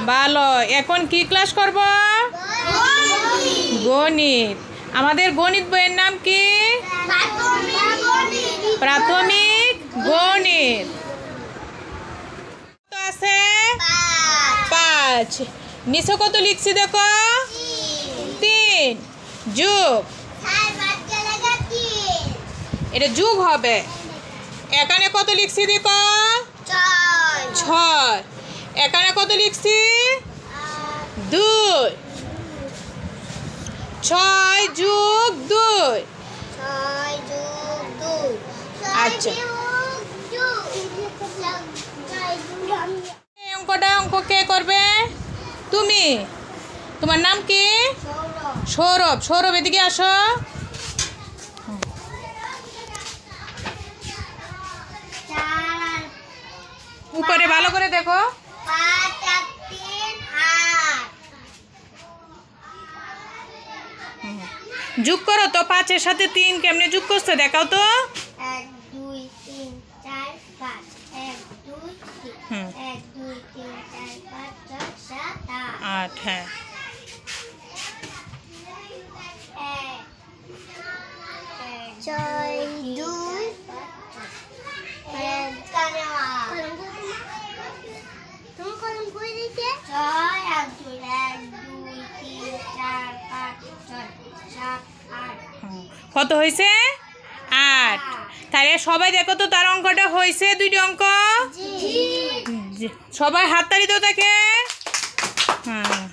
ভালো। এখন কি ক্লাস করব? গণিত। আমাদের গণিত বইয়ের নাম কি? প্রাথমিক গণিত। কত আছে? 5। নিচে কত লিখছি দেখো? 3 যোগ, এটা যোগ হবে। এখানে কত লিখছি দেখো? 6। এখানে কত লিখছি? 2। 6 যোগ 2। আচ্ছা, এই অঙ্ক কে করবে? তুমি। তোমার নাম কি? সৌরভ। সৌরভ এদিকে আসো। উপরে ভালো করে দেখো। যোগ করো তো। 5-এর সাথে 3 কেমনে যোগ করছে দেখাও তো। 1 2 3 4 5 1 2 3 1 2 3 4 5 6 7 8। হ্যাঁ, 6 2 তুমি কলম কই দিতে 6 1 2 1 2 3 4 5 6 7 8 কত হয়েছে? 8। তাহলে সবাই দেখো তো তার অঙ্কটা হয়েছে। 2টি অঙ্ক। জি সবাই হাততালি দাও তাকে। হ্যাঁ।